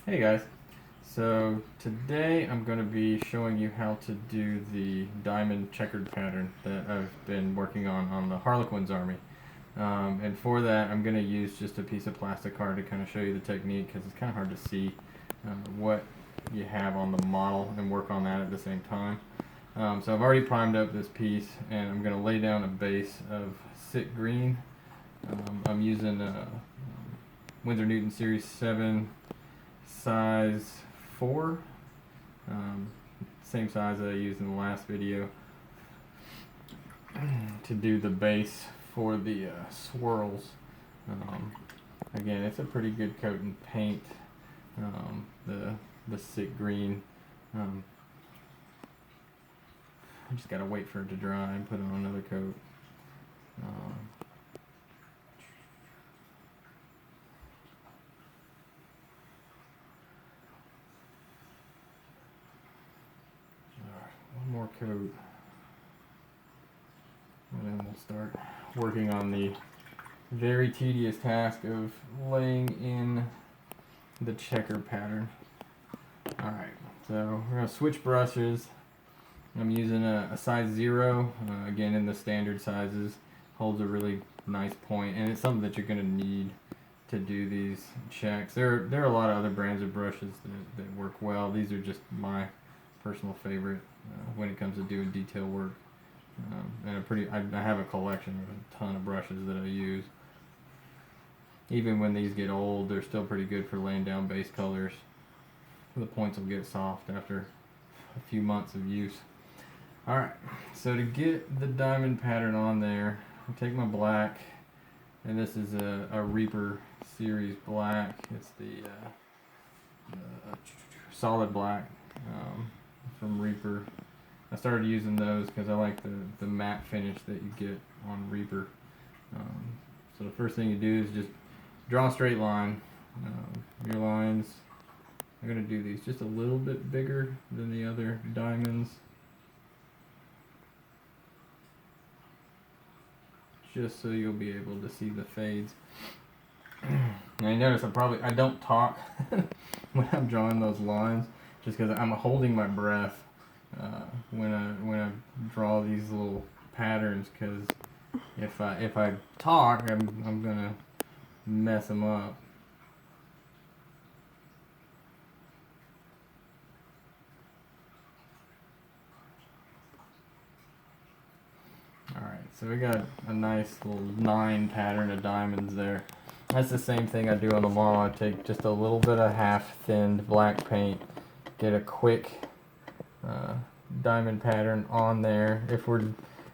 Hey guys, so today I'm going to be showing you how to do the diamond checkered pattern that I've been working on the Harlequins army. And for that I'm going to use just a piece of plastic card to kind of show you the technique because it's kind of hard to see what you have on the model and work on that at the same time. So I've already primed up this piece and I'm going to lay down a base of Sick Green. I'm using a Winsor Newton Series 7 size 4, same size that I used in the last video to do the base for the swirls. Again, it's a pretty good coat and paint, the Sick Green. I just gotta wait for it to dry and put on another coat. One more coat, and then we'll start working on the very tedious task of laying in the checker pattern. Alright, so we're going to switch brushes. I'm using a size 0, again in the standard sizes. Holds a really nice point, and it's something that you're going to need to do these checks. There are a lot of other brands of brushes that work well. These are just my personal favorite when it comes to doing detail work. And I have a collection of a ton of brushes that I use. Even when these get old, they're still pretty good for laying down base colors. The points will get soft after a few months of use. Alright, so to get the diamond pattern on there, I take my black, and this is a Reaper series black. It's the solid black from Reaper. I started using those because I like the matte finish that you get on Reaper. So the first thing you do is just draw a straight line. Your lines, I'm going to do these just a little bit bigger than the other diamonds. Just so you'll be able to see the fades. Now you notice I don't talk when I'm drawing those lines, just because I'm holding my breath when I draw these little patterns. Because if I talk, I'm gonna mess them up. Alright, so we got a nice little 9 pattern of diamonds there. That's the same thing I do on the model. I take just a little bit of half thinned black paint, get a quick diamond pattern on there. If we're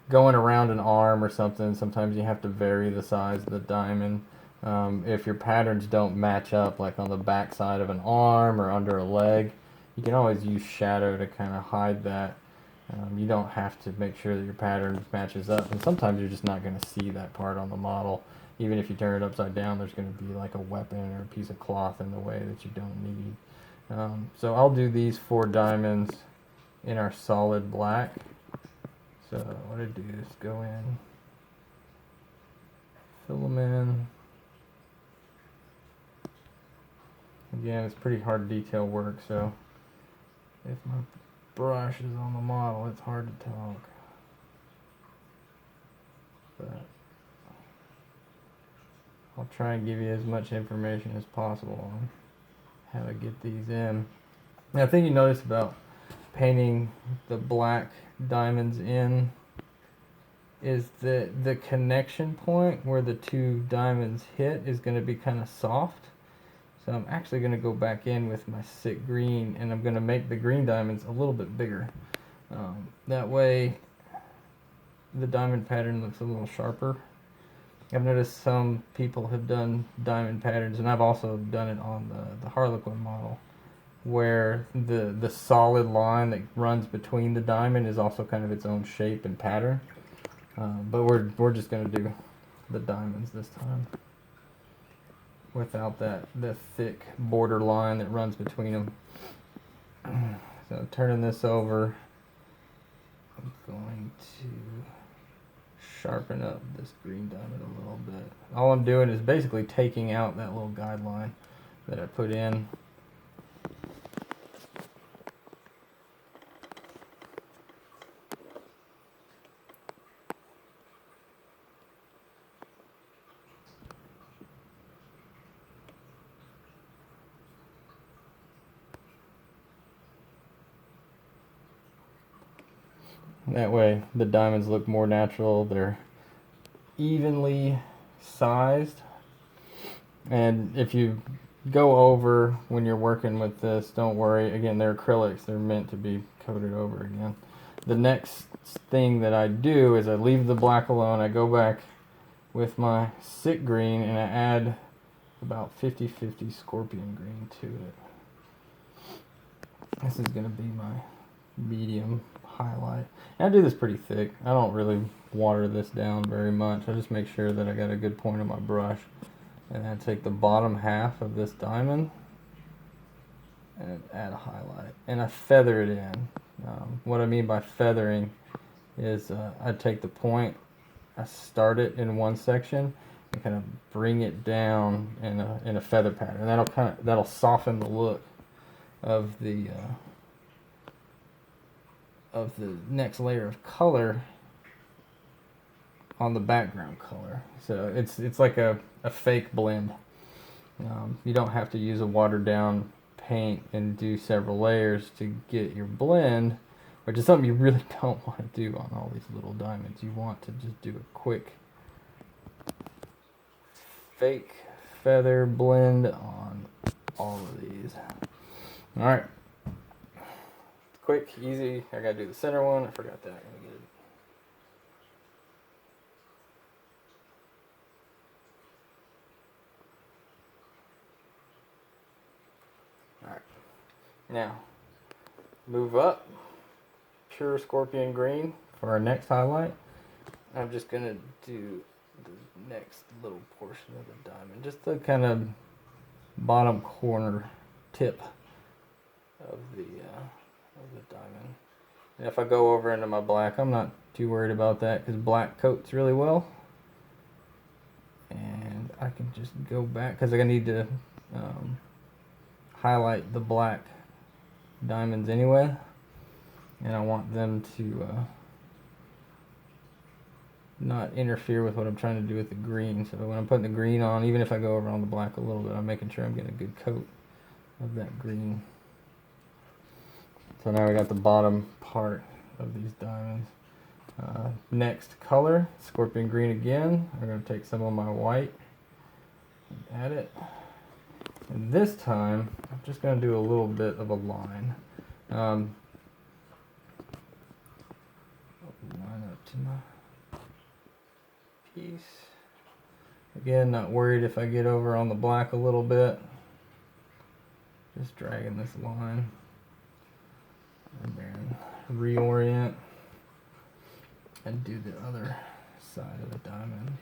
going around an arm or something, sometimes you have to vary the size of the diamond. If your patterns don't match up, like on the back side of an arm or under a leg, you can always use shadow to kind of hide that. You don't have to make sure that your pattern matches up, and sometimes you're just not going to see that part on the model. Even if you turn it upside down, there's going to be like a weapon or a piece of cloth in the way that you don't need. So I'll do these 4 diamonds in our solid black. So what I do is go in, fill them in. Again, it's pretty hard detail work, so if my brush is on the model, it's hard to talk. But I'll try and give you as much information as possible on how to get these in. Now, the thing you notice about painting the black diamonds in is that the connection point where the 2 diamonds hit is going to be kind of soft. So I'm actually going to go back in with my Sick Green, and I'm going to make the green diamonds a little bit bigger. That way the diamond pattern looks a little sharper. I've noticed some people have done diamond patterns, and I've also done it on the Harlequin model, where the solid line that runs between the diamond is also kind of its own shape and pattern. But we're just going to do the diamonds this time, without the thick border line that runs between them. So turning this over, I'm going to sharpen up this green diamond a little bit. All I'm doing is basically taking out that little guideline that I put in. That way the diamonds look more natural. They're evenly sized. And if you go over when you're working with this, don't worry. Again, they're acrylics. They're meant to be coated over again. The next thing that I do is I leave the black alone. I go back with my sick green and I add about 50-50 scorpion green to it. This is going to be my medium highlight. And I do this pretty thick. I don't really water this down very much. I just make sure that I got a good point on my brush. And I take the bottom half of this diamond and add a highlight. And I feather it in. What I mean by feathering is I take the point, I start it in one section, and kind of bring it down in a feather pattern. That'll soften the look of the next layer of color on the background color. So it's like a fake blend. You don't have to use a watered down paint and do several layers to get your blend, which is something you really don't want to do on all these little diamonds. You want to just do a quick fake feather blend on all of these. All right, quick, easy. I gotta do the center one. I forgot that. I'm gonna get it. All right, now move up. Pure scorpion green for our next highlight. I'm just gonna do the next little portion of the diamond, just the kind of bottom corner tip of the diamond. And if I go over into my black, I'm not too worried about that because black coats really well. And I can just go back because I need to highlight the black diamonds anyway. And I want them to not interfere with what I'm trying to do with the green. So when I'm putting the green on, even if I go over on the black a little bit, I'm making sure I'm getting a good coat of that green. So now we got the bottom part of these diamonds. Next color, scorpion green again. I'm going to take some of my white and add it. And this time, I'm just going to do a little bit of a line. Line up to my piece. Again, not worried if I get over on the black a little bit. Just dragging this line. And then reorient and do the other side of the diamond.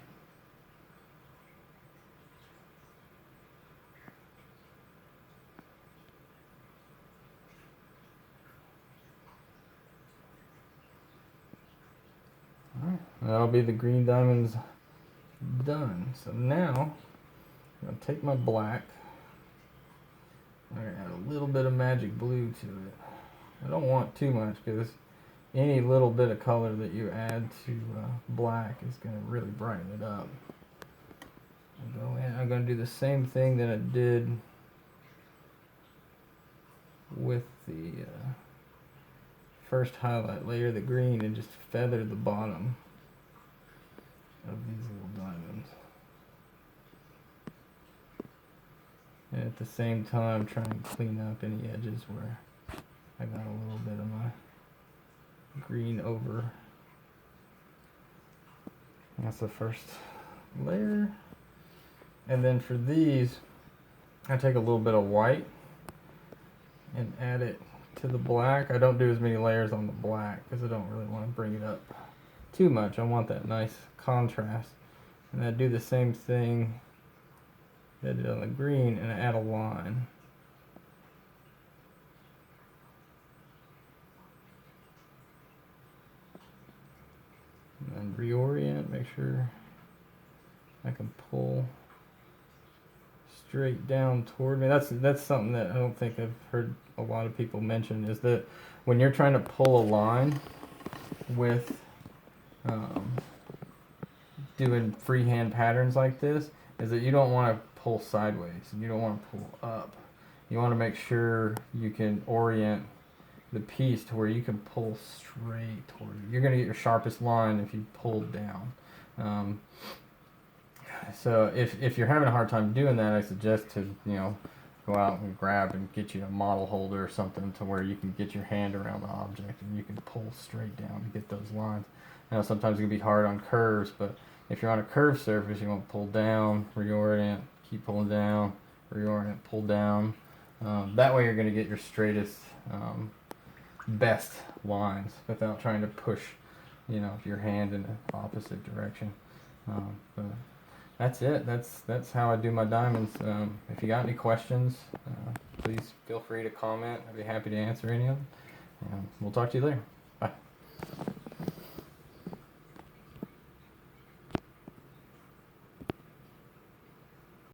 Alright, that'll be the green diamonds done. So now I'm going to take my black. I'm going to add a little bit of magic blue to it. I don't want too much because any little bit of color that you add to black is going to really brighten it up. I'll go in. I'm going to do the same thing that I did with the first highlight layer, the green, and just feather the bottom of these little diamonds. And at the same time, try and clean up any edges where I got a little bit of my green over. That's the first layer. And then for these, I take a little bit of white and add it to the black. I don't do as many layers on the black because I don't really want to bring it up too much. I want that nice contrast. And I do the same thing that I did on the green and I add a line. And reorient, make sure I can pull straight down toward me. That's something that I don't think I've heard a lot of people mention, is that when you're trying to pull a line with doing freehand patterns like this, is that you don't want to pull sideways and you don't want to pull up. You want to make sure you can orient the piece to where you can pull straight toward you. You're going to get your sharpest line if you pull down. So if you're having a hard time doing that, I suggest to, you know, go out and grab and get you a model holder or something to where you can get your hand around the object and you can pull straight down and get those lines. Now sometimes it can be hard on curves, but if you're on a curved surface, you want to pull down, reorient, keep pulling down, reorient, pull down. That way you're going to get your straightest, best lines without trying to push, you know, your hand in the opposite direction. But that's it. That's how I do my diamonds. If you got any questions, please feel free to comment. I'd be happy to answer any of them. And we'll talk to you later. Bye.